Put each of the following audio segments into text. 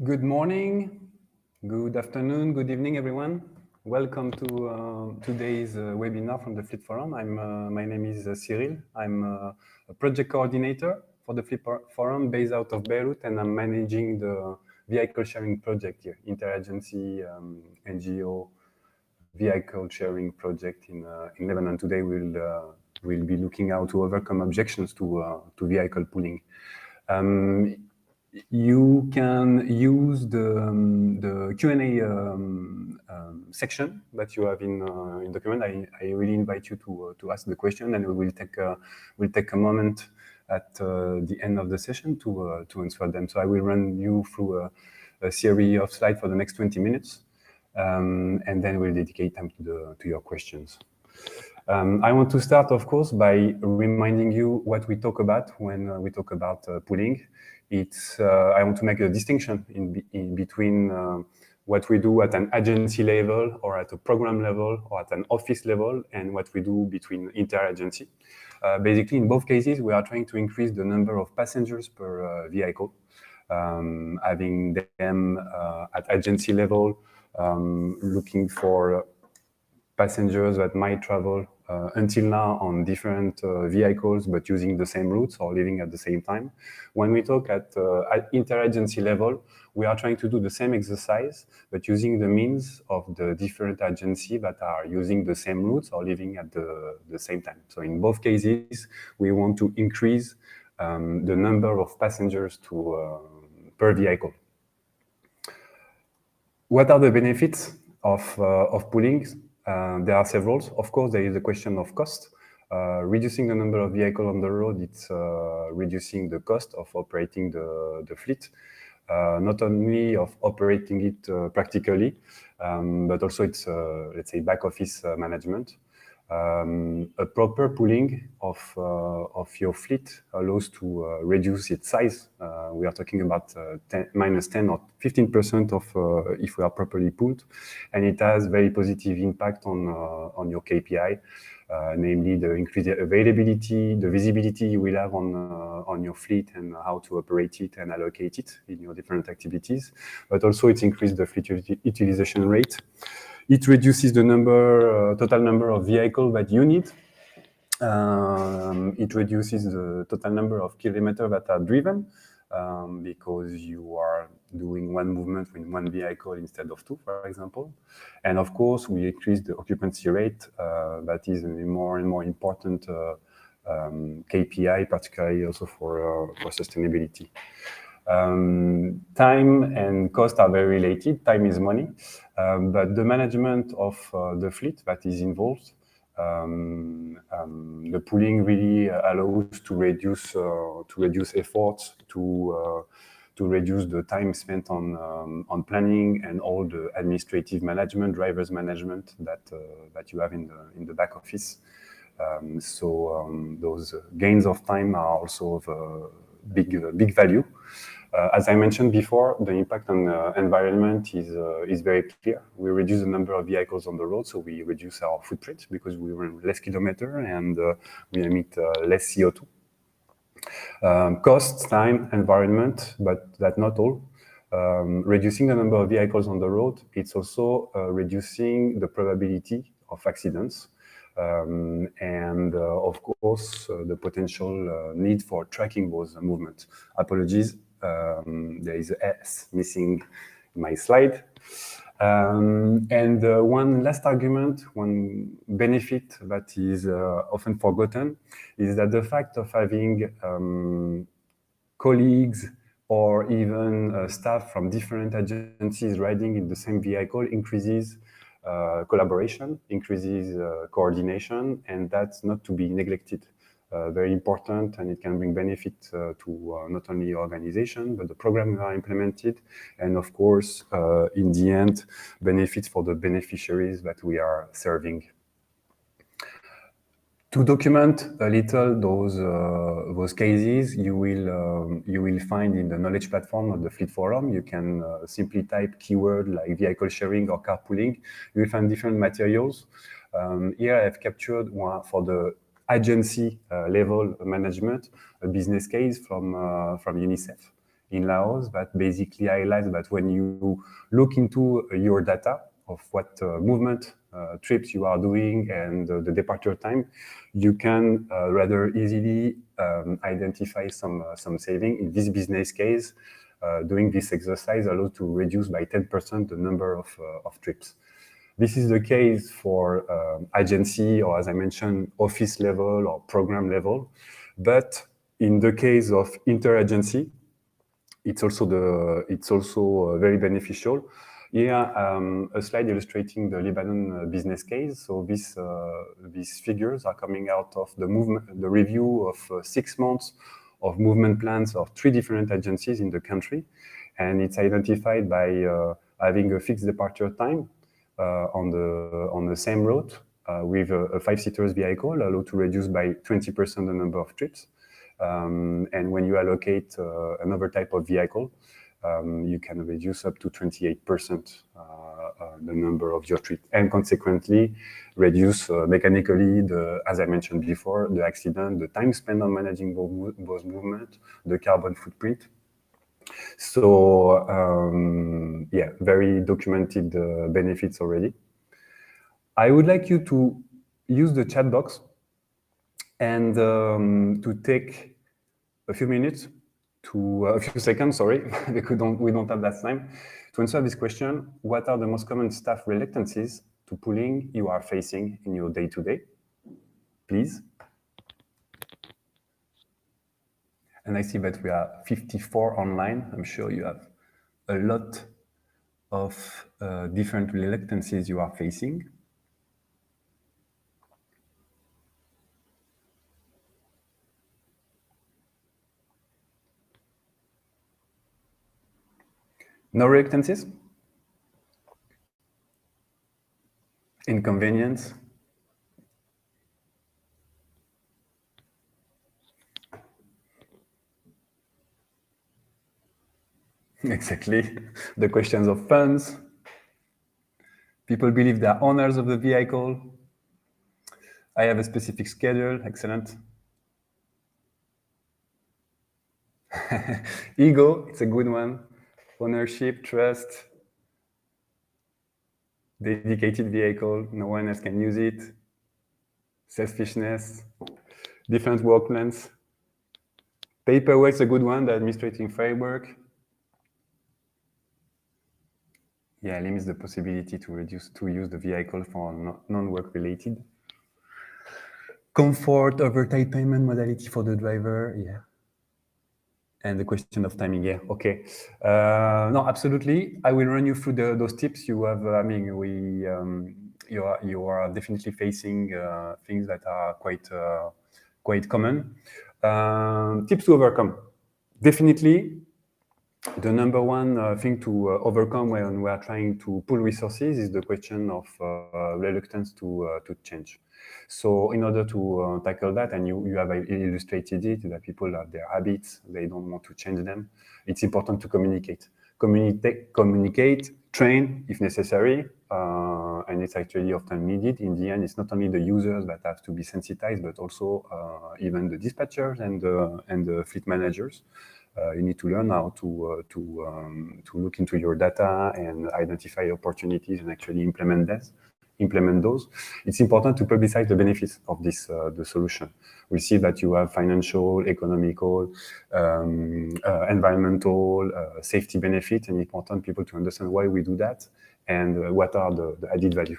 Good morning, good afternoon, good evening, everyone. Welcome to today's webinar from the Fleet Forum. My name is Cyril. I'm a project coordinator for the Fleet Forum based out of Beirut, and I'm managing the vehicle sharing project here, interagency NGO vehicle sharing project in Lebanon. Today we'll be looking how to overcome objections to vehicle pooling. You can use the Q&A section that you have in document. I really invite you to ask the question, and we'll take a moment at the end of the session to answer them. So I will run you through a series of slides for the next 20 minutes, and then we'll dedicate time to your questions. I want to start, of course, by reminding you what we talk about when we talk about pooling. I want to make a distinction in between what we do at an agency level or at a program level or at an office level and what we do between interagency. Basically, in both cases, we are trying to increase the number of passengers per vehicle, having them at agency level, looking for passengers that might travel until now on different vehicles, but using the same routes or living at the same time. When we talk at interagency level, we are trying to do the same exercise, but using the means of the different agencies that are using the same routes or living at the same time. So in both cases, we want to increase the number of passengers per vehicle. What are the benefits of pooling? There are several. Of course, there is a question of cost. Reducing the number of vehicles on the road, it's reducing the cost of operating the fleet. Not only of operating it practically, but also it's, let's say, back office management. A proper pooling of your fleet allows to reduce its size. We are talking about minus 10 or 15% of if we are properly pooled, and it has very positive impact on your KPI, namely the increased availability, the visibility you will have on your fleet and how to operate it and allocate it in your different activities. But also it increased the fleet utilization rate. It reduces the total number of vehicles that you need. It reduces the total number of kilometers that are driven because you are doing one movement with one vehicle instead of two, for example. And of course, we increase the occupancy rate. That is a more and more important KPI, particularly also for sustainability. Time and cost are very related. Time is money, but the management of the fleet that is involved, the pooling really allows to reduce efforts, to reduce the time spent on planning and all the administrative management, drivers management that you have in the back office. So those gains of time are also of big value. As I mentioned before, the impact on the environment is very clear. We reduce the number of vehicles on the road, so we reduce our footprint because we run less kilometers and we emit less CO2. Cost, time, environment, but that's not all. Reducing the number of vehicles on the road, it's also reducing the probability of accidents. And of course, the potential need for tracking those movements. Apologies, there is an S missing in my slide. And one last argument, one benefit that is often forgotten is that the fact of having colleagues or even staff from different agencies riding in the same vehicle increases collaboration, increases coordination, and that's not to be neglected. Very important, and it can bring benefit to not only your organization, but the programs are implemented, and of course, in the end, benefits for the beneficiaries that we are serving. To document a little those cases, you will find in the knowledge platform of the Fleet Forum. You can simply type keyword like vehicle sharing or carpooling. You will find different materials. Here I have captured one for the agency level management, a business case from UNICEF. in Laos that basically highlights that when you look into your data of what movement trips you are doing and the departure time, you can rather easily identify some saving. In this business case, doing this exercise allows to reduce by 10% the number of trips. This is the case for agency or, as I mentioned, office level or program level. But in the case of interagency, it's also very beneficial. Here, a slide illustrating the Lebanon business case. So these figures are coming out of the review of 6 months of movement plans of 3 different agencies in the country, and it's identified by having a fixed departure time on the same route with a 5-seater vehicle, allowed to reduce by 20% the number of trips. And when you allocate another type of vehicle, you can reduce up to 28% the number of your trips, and consequently reduce mechanically as I mentioned before, the accident, the time spent on managing those movements, the carbon footprint. So yeah, very documented benefits already. I would like you to use the chat box and to take a few minutes a few seconds, sorry, because we don't have that time, to answer this question. What are the most common staff reluctancies to pooling you are facing in your day-to-day? Please. And I see that we are 54 online. I'm sure you have a lot of different reluctancies you are facing. No reluctancies? Inconvenience? Exactly. The questions of funds. People believe they are owners of the vehicle. I have a specific schedule. Excellent. Ego, it's a good one. Ownership, trust, dedicated vehicle, no one else can use it. Selfishness, different work plans. Paperwork's a good one, the administrative framework. Yeah, limits the possibility to use the vehicle for non-work related. Comfort, overtime payment modality for the driver, yeah. And the question of timing, yeah, okay. No, absolutely. I will run you through those tips. You have, I mean, you are definitely facing things that are quite common. Tips to overcome. Definitely, the number one thing to overcome when we are trying to pool resources is the question of reluctance to change. So in order to tackle that, and you have illustrated it, that people have their habits, they don't want to change them, it's important to communicate. Communicate, train if necessary, and it's actually often needed. In the end, it's not only the users that have to be sensitized, but also even the dispatchers and the fleet managers. You need to learn how to look into your data and identify opportunities and actually implement those. It's important to publicize the benefits of this the solution. We see that you have financial, economical, environmental, safety benefits, and important people to understand why we do that and what are the added value.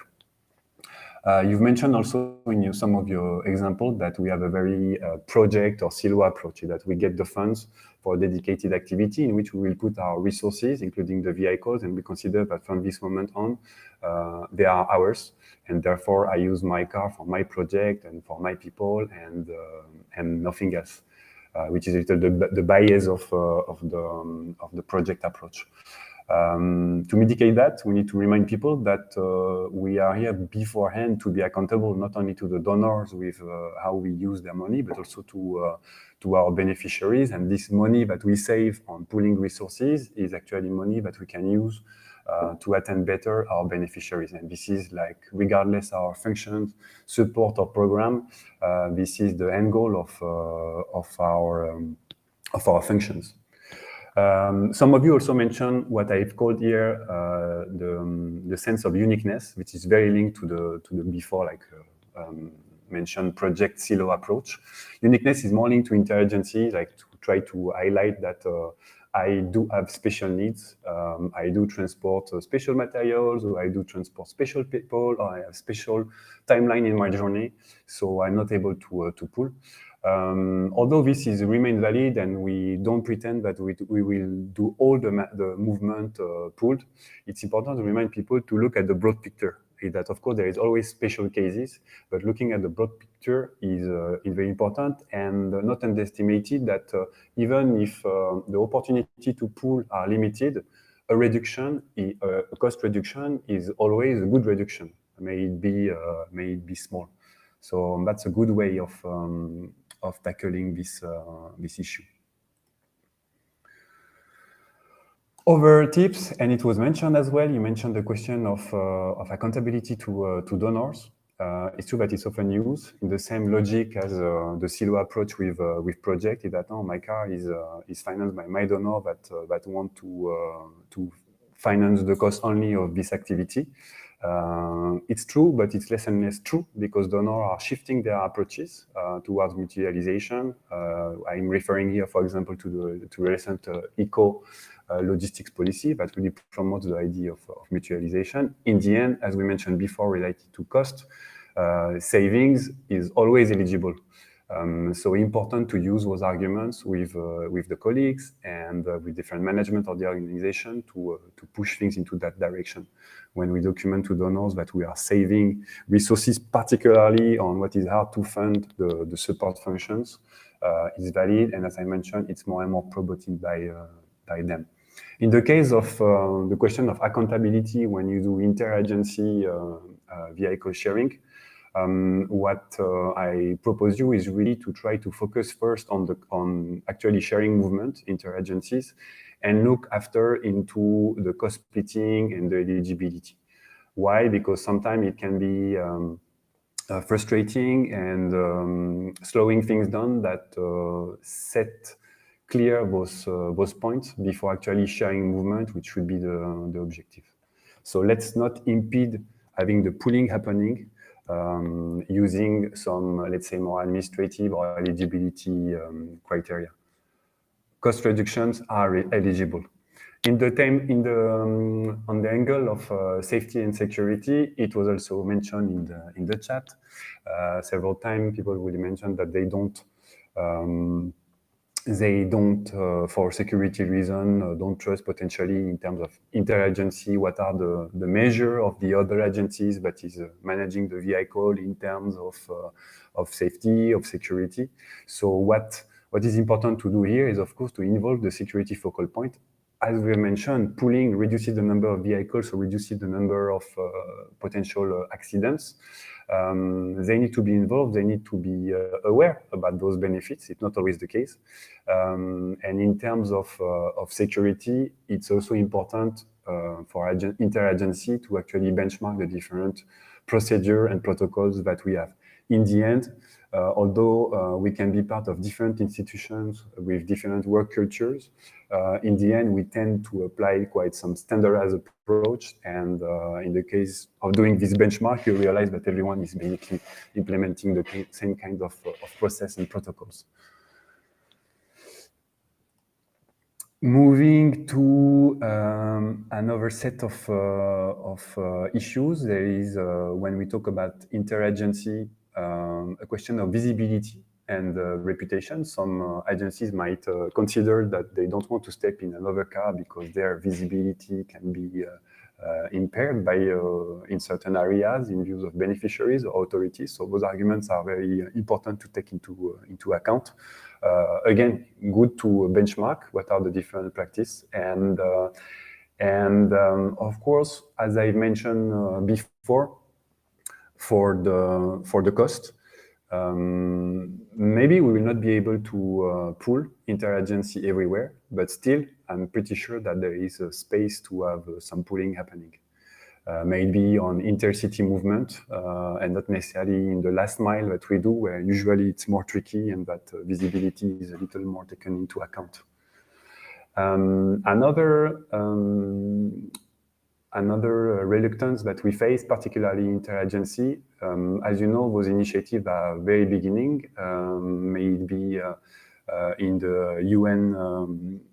You've mentioned also in some of your examples that we have a very project or silo approach, that we get the funds for a dedicated activity in which we will put our resources, including the vehicles, and we consider that from this moment on, they are ours, and therefore I use my car for my project and for my people and nothing else, which is a little the bias of the project approach. To mitigate that, we need to remind people that we are here beforehand to be accountable not only to the donors with how we use their money, but also to our beneficiaries. And this money that we save on pooling resources is actually money that we can use to attend better our beneficiaries. And this is like, regardless our functions, support or program, this is the end goal of our functions. Some of you also mentioned what I've called here the sense of uniqueness, which is very linked to the before, like mentioned project silo approach. Uniqueness is more linked to interagency, like to try to highlight that I do have special needs. I do transport special materials, or I do transport special people, or I have special timeline in my journey, so I'm not able to pull. Although this is remain valid, and we don't pretend that we will do all the movement pulled, it's important to remind people to look at the broad picture. That of course there is always special cases, but looking at the broad picture is very important, and not underestimated that even if the opportunity to pull are limited, a reduction, a cost reduction is always a good reduction. May it be small. So that's a good way of tackling this issue. Other tips, and it was mentioned as well, you mentioned the question of accountability to donors. It's true that it's often used in the same logic as the silo approach with project, is that my car is financed by my donor that want to finance the cost only of this activity. It's true, but it's less and less true because donors are shifting their approaches towards mutualization. I'm referring here, for example, to recent eco logistics policy that really promotes the idea of mutualization. In the end, as we mentioned before, related to cost, savings is always eligible. So important to use those arguments with the colleagues and with different management of the organization to push things into that direction. When we document to donors that we are saving resources, particularly on what is hard to fund, the support functions, is valid. And as I mentioned, it's more and more promoted by them. In the case of the question of accountability, when you do interagency vehicle sharing, what I propose you is really to try to focus first on actually sharing movement, interagencies, and look after into the cost splitting and the eligibility. Why? Because sometimes it can be frustrating and slowing things down that set clear those points before actually sharing movement, which should be the objective. So let's not impede having the pooling happening using some, let's say, more administrative or eligibility criteria. Cost reductions are eligible. On the angle of safety and security, it was also mentioned in the chat several times. People will mention that they don't, for security reason, don't trust potentially in terms of interagency, what are the measure of the other agencies that is managing the vehicle in terms of safety, of security. So what is important to do here is, of course, to involve the security focal point. As we mentioned, pooling reduces the number of vehicles, so reduces the number of potential accidents. They need to be involved, they need to be aware about those benefits. It's not always the case. And in terms of security, it's also important for interagency to actually benchmark the different procedure and protocols that we have. In the end, although we can be part of different institutions with different work cultures, in the end, we tend to apply quite some standardized approach. And in the case of doing this benchmark, you realize that everyone is basically implementing the same kind of process and protocols. Moving to another set of issues, there is, when we talk about interagency, a question of visibility and reputation. Some agencies might consider that they don't want to step in another car because their visibility can be impaired by in certain areas in views of beneficiaries or authorities. So those arguments are very important to take into account. Again, good to benchmark what are the different practices, and of course, as I mentioned before, for the cost, maybe we will not be able to pool interagency everywhere, but still, I'm pretty sure that there is a space to have some pooling happening. Maybe on intercity movement, and not necessarily in the last mile that we do, where usually it's more tricky and that visibility is a little more taken into account. Another reluctance that we face, particularly interagency, as you know, those initiatives are very beginning, may it be in the UN,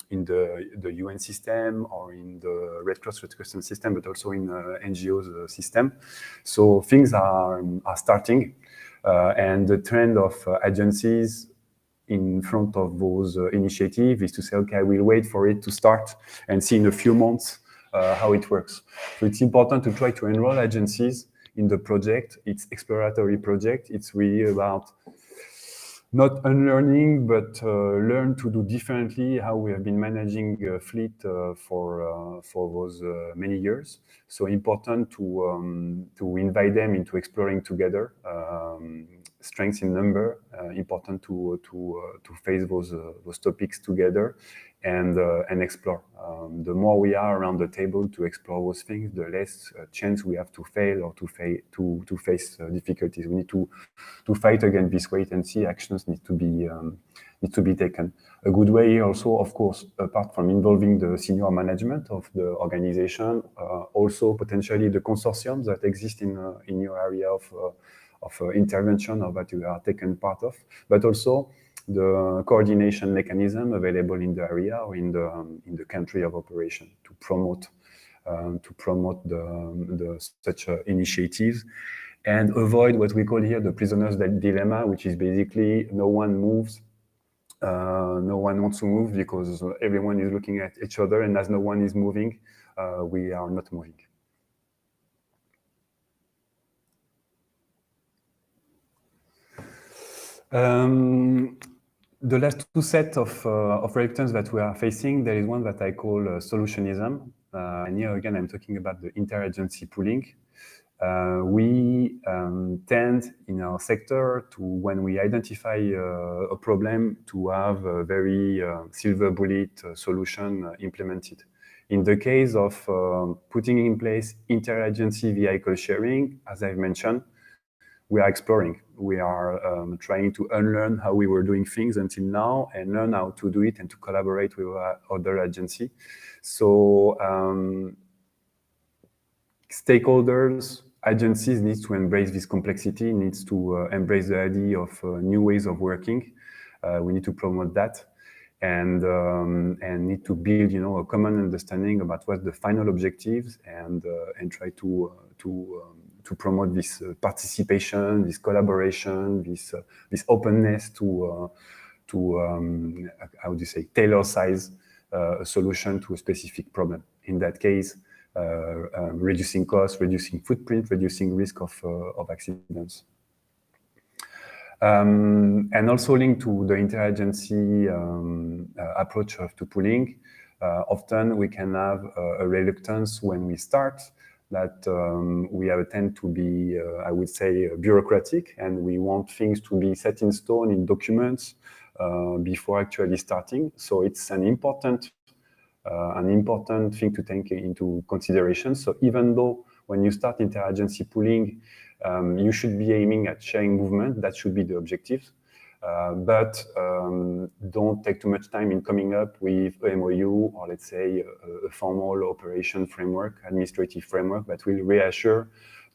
in the UN system or in the Red Cross Red Crescent system, but also in NGOs system. So things are starting, and the trend of agencies in front of those initiatives is to say, okay, I will wait for it to start and see in a few months how it works. So it's important to try to enroll agencies in the project. It's exploratory project. It's really about not unlearning, but learn to do differently how we have been managing fleet for those many years. So important to invite them into exploring together. Strengths in number, important to face those topics together and explore. The more we are around the table to explore those things, the less chance we have to fail or to face difficulties. We need to fight against this wait and see. Actions need to be taken. A good way also, of course, apart from involving the senior management of the organization, also potentially the consortiums that exist in your area of intervention or that you are taken part of, but also the coordination mechanism available in the area or in the country of operation to promote such initiatives and avoid what we call here the prisoner's dilemma, which is basically no one moves, no one wants to move because everyone is looking at each other, and as no one is moving, we are not moving. The last two sets of reluctance that we are facing, there is one that I call solutionism. And here again, I'm talking about the interagency pooling. We tend in our sector to, when we identify a problem, to have a very silver bullet solution implemented. In the case of putting in place interagency vehicle sharing, as I've mentioned, we are exploring. We are trying to unlearn how we were doing things until now and learn how to do it and to collaborate with other agencies. So stakeholders, agencies need to embrace this complexity, needs to embrace the idea of new ways of working. We need to promote that and need to build, a common understanding about what the final objectives and try to promote this participation, this collaboration, this openness to how do you say, tailor size a solution to a specific problem. In that case, reducing costs, reducing footprint, reducing risk of accidents. And also linked to the interagency approach to pooling, often we can have a reluctance when we start that we tend to be, I would say, bureaucratic, and we want things to be set in stone in documents before actually starting. So it's an important thing to take into consideration. So even though when you start interagency pooling, you should be aiming at sharing movement, that should be the objective. But don't take too much time in coming up with a MOU or, let's say, a formal operation framework, administrative framework that will reassure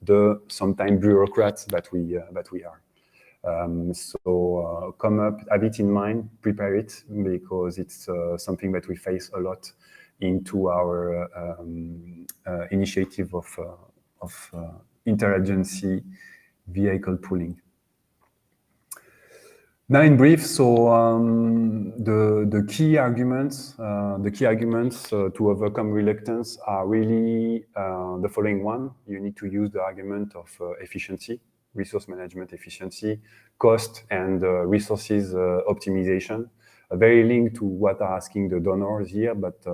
the sometimes bureaucrats that we are. So come up, have it in mind, prepare it, because it's something that we face a lot into our initiative of interagency vehicle pooling. Now, in brief, so the key arguments to overcome reluctance are really the following one. You need to use the argument of efficiency, resource management efficiency, cost and resources optimization. Very linked to what are asking the donors here, but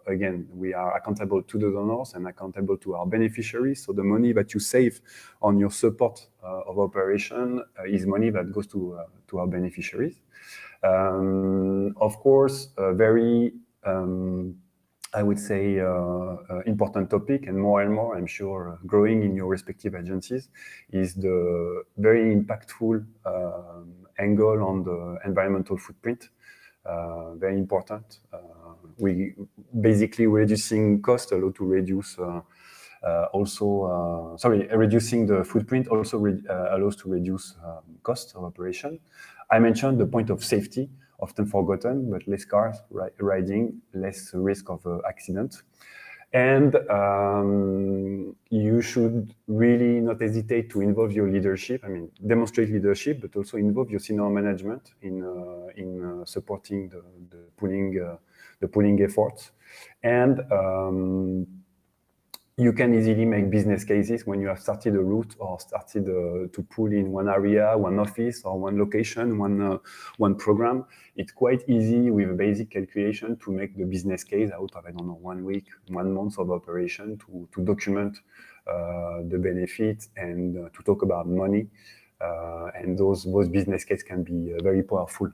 again, we are accountable to the donors and accountable to our beneficiaries. So the money that you save on your support of operation is money that goes to our beneficiaries. Of course, a very, I would say, important topic, and more, I'm sure, growing in your respective agencies, is the very impactful angle on the environmental footprint. very important. We basically reducing cost allow to reduce reducing the footprint also allows to reduce cost of operation. I mentioned the point of safety, often forgotten, but less cars riding, less risk of accident. And you should really not hesitate to involve your leadership. I mean, demonstrate leadership, but also involve your senior management in supporting the pooling efforts. And you can easily make business cases when you have started a route or started to pool in one area, one office, or one location, one program. It's quite easy with a basic calculation to make the business case out of, I don't know, 1 week, 1 month of operation to document the benefits and to talk about money. And those business cases can be very powerful.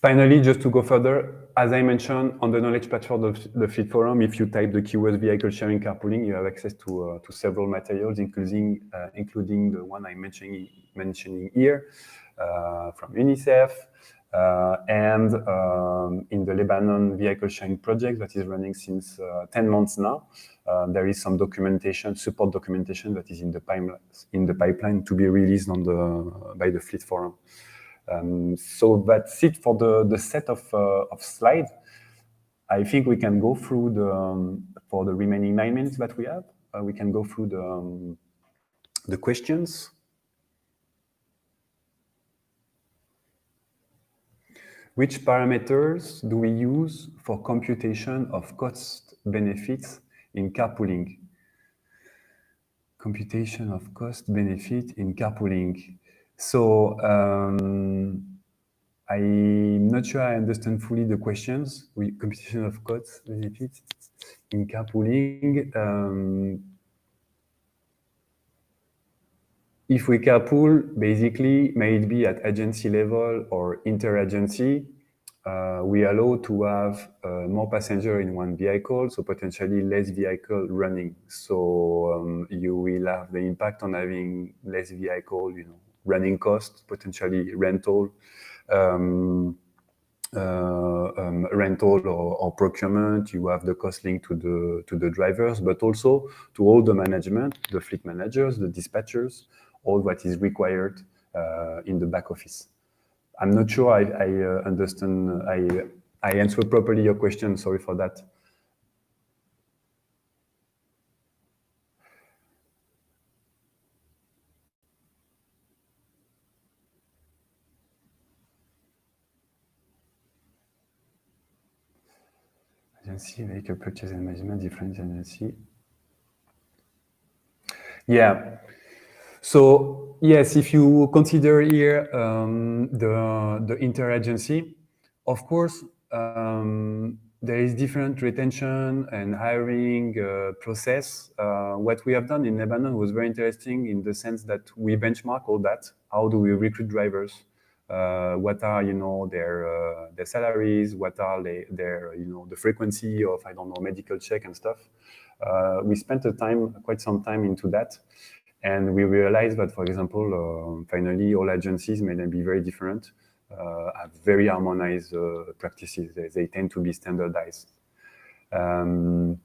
Finally, just to go further, as I mentioned, on the knowledge platform of the Fleet Forum, if you type the keyword vehicle sharing carpooling, you have access to several materials, including the one I'm mentioning here from UNICEF, and in the Lebanon vehicle sharing project that is running since 10 months now. There is some documentation, support documentation that is in the pipeline to be released by the Fleet Forum. So that's it for the set of slides. I think we can go through for the remaining 9 minutes that we have. We can go through the questions. Which parameters do we use for computation of cost benefits in carpooling? Computation of cost benefit in carpooling. So I'm not sure I understand fully the questions. Computation of cost benefits in carpooling. If we carpool, basically, may it be at agency level or inter-agency, we allow to have more passenger in one vehicle, so potentially less vehicle running. So you will have the impact on having less vehicle, running costs, potentially rental, rental or procurement. You have the cost linked to the drivers, but also to all the management, the fleet managers, the dispatchers, all what is required in the back office. I'm not sure I understand, I answered properly your question, sorry for that. Agency, vehicle purchase and management, different agency. Yeah. So yes, if you consider here the interagency, of course, there is different retention and hiring process. What we have done in Lebanon was very interesting in the sense that we benchmark all that. How do we recruit drivers? What are their salaries? What are their the frequency of, I don't know, medical check and stuff. We spent quite some time into that. And we realized that, for example, finally, all agencies may then be very different, have very harmonized practices. They tend to be standardized. And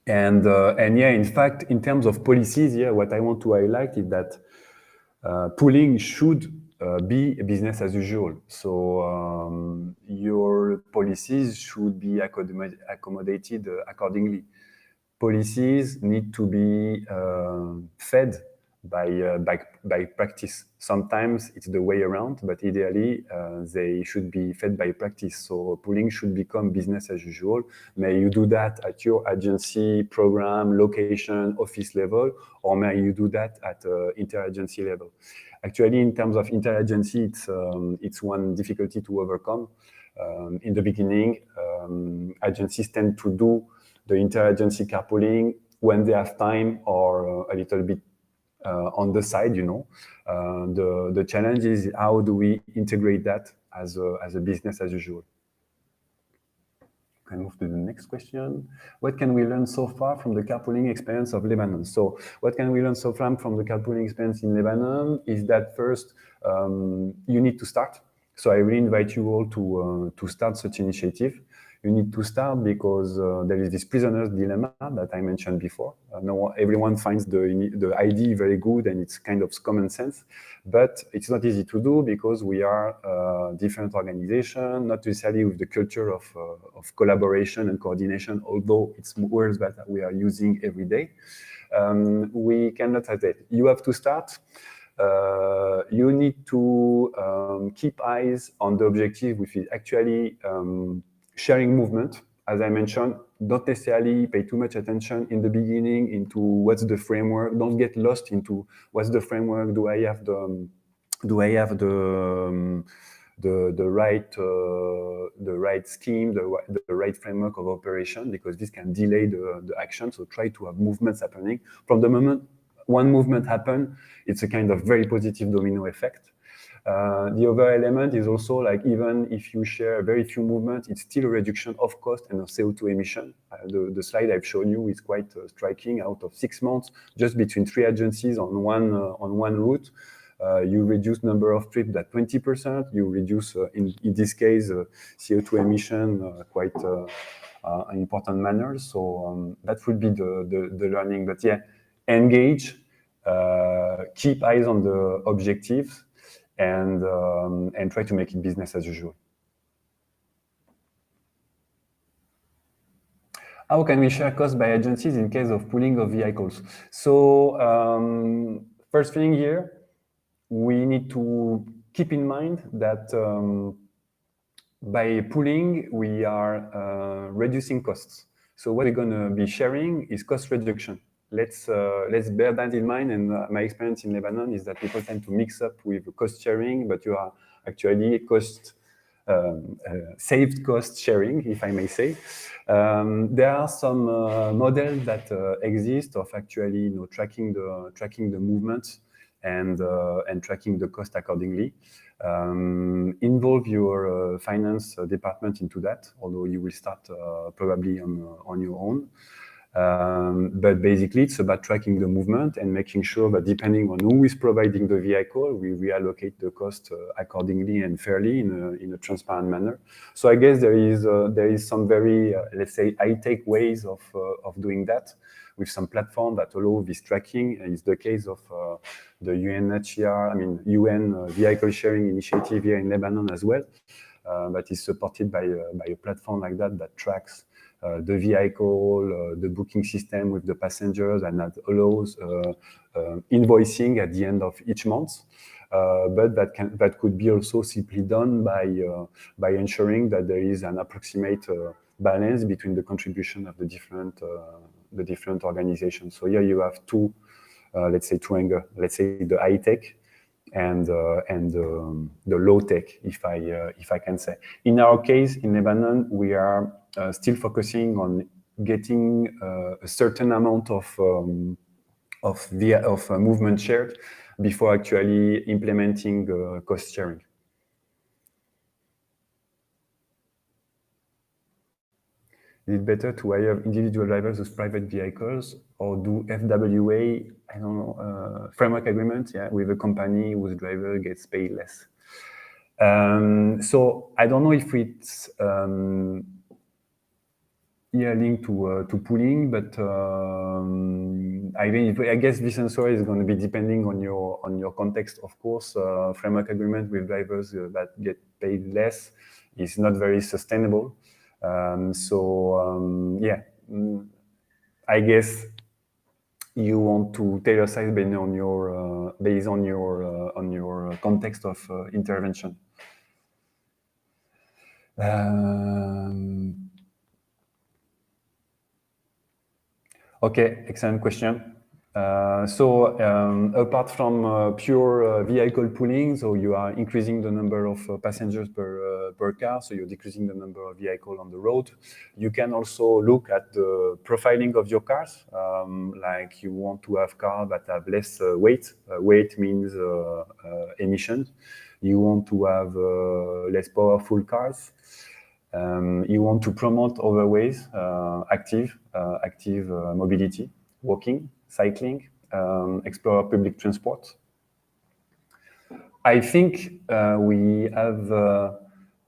yeah, in fact, in terms of policies, yeah, what I want to highlight is that pooling should be business as usual. So your policies should be accommodated accordingly. Policies need to be fed by practice. Sometimes it's the way around, but ideally they should be fed by practice. So pooling should become business as usual. May you do that at your agency, program, location, office level, or may you do that at interagency level. Actually, in terms of interagency, it's one difficulty to overcome. In the beginning, agencies tend to do the interagency carpooling when they have time or a little bit on the side, The challenge is how do we integrate that as a business as usual. can move to the next question. What can we learn so far from the carpooling experience of Lebanon? So what can we learn so far from the carpooling experience in Lebanon is that first, you need to start. So I really invite you all to start such initiative. You need to start because there is this prisoner's dilemma that I mentioned before. Everyone finds the idea very good and it's kind of common sense, but it's not easy to do because we are different organizations, not necessarily with the culture of collaboration and coordination, although it's words that we are using every day. We cannot have that. You have to start. You need to keep eyes on the objective, which is actually sharing movement. As I mentioned, don't necessarily pay too much attention in the beginning into what's the framework. Don't get lost into what's the framework. Do I have the right scheme, the right framework of operation? Because this can delay the action. So try to have movements happening. From the moment one movement happens, it's a kind of very positive domino effect. The other element is also like, even if you share very few movements, it's still a reduction of cost and of CO2 emission. The slide I've shown you is quite striking. Out of 6 months, just between 3 agencies on one route, you reduce number of trips by 20%. You reduce, in this case, CO2 emission quite an important manner. So that would be the learning. But yeah, engage, keep eyes on the objectives, and try to make it business as usual. How can we share costs by agencies in case of pooling of vehicles? So first thing here, we need to keep in mind that by pooling, we are reducing costs. So what we're going to be sharing is cost reduction. Let's bear that in mind. And my experience in Lebanon is that people tend to mix up with cost sharing, but you are actually saved cost sharing, if I may say. There are some models that exist of actually tracking the movement and tracking the cost accordingly. Involve your finance department into that, although you will start probably on your own. But basically, it's about tracking the movement and making sure that depending on who is providing the vehicle, we reallocate the cost accordingly and fairly in a transparent manner. So I guess there is some very, let's say, high-tech ways of doing that with some platform that allow this tracking. And it's the case of the UNHCR, UN Vehicle Sharing Initiative here in Lebanon as well, that is supported by a platform like that tracks the vehicle, the booking system with the passengers, and that allows invoicing at the end of each month. But that could be also simply done by ensuring that there is an approximate balance between the contribution of the different organizations. So here you have two angles. Let's say the high tech and the low tech, if I can say. In our case, in Lebanon, we are still focusing on getting a certain amount of movement shared before actually implementing cost sharing. Is it better to hire individual drivers with private vehicles or do FWA, I don't know, framework agreement, with a company whose driver gets paid less? So I don't know if it's linked to pooling, but I guess this answer is going to be depending on your context. Of course, framework agreement with drivers that get paid less is not very sustainable. I guess you want to tailor size based on your context of intervention. Okay, excellent question. Apart from pure vehicle pooling, so you are increasing the number of passengers per car, so you're decreasing the number of vehicles on the road. You can also look at the profiling of your cars. Like you want to have cars that have less weight. Weight means emissions. You want to have less powerful cars. You want to promote other ways, active mobility, walking, cycling, explore public transport. I think we have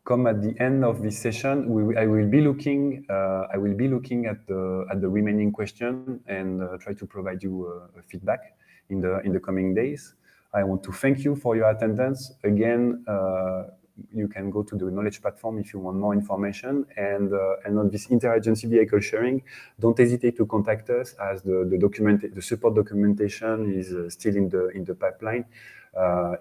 come at the end of this session. I will be looking at the remaining question and try to provide you feedback in the coming days. I want to thank you for your attendance. Again, you can go to the knowledge platform if you want more information. And on this interagency vehicle sharing, don't hesitate to contact us, as the support documentation is still in the pipeline.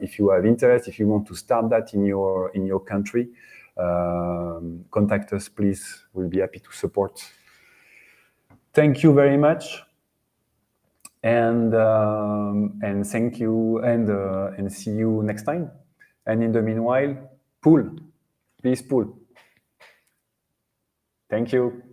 If you have interest, if you want to start that in your country, contact us, please. We'll be happy to support. Thank you very much. And thank you, and see you next time. And in the meanwhile, pull, please pull. Thank you.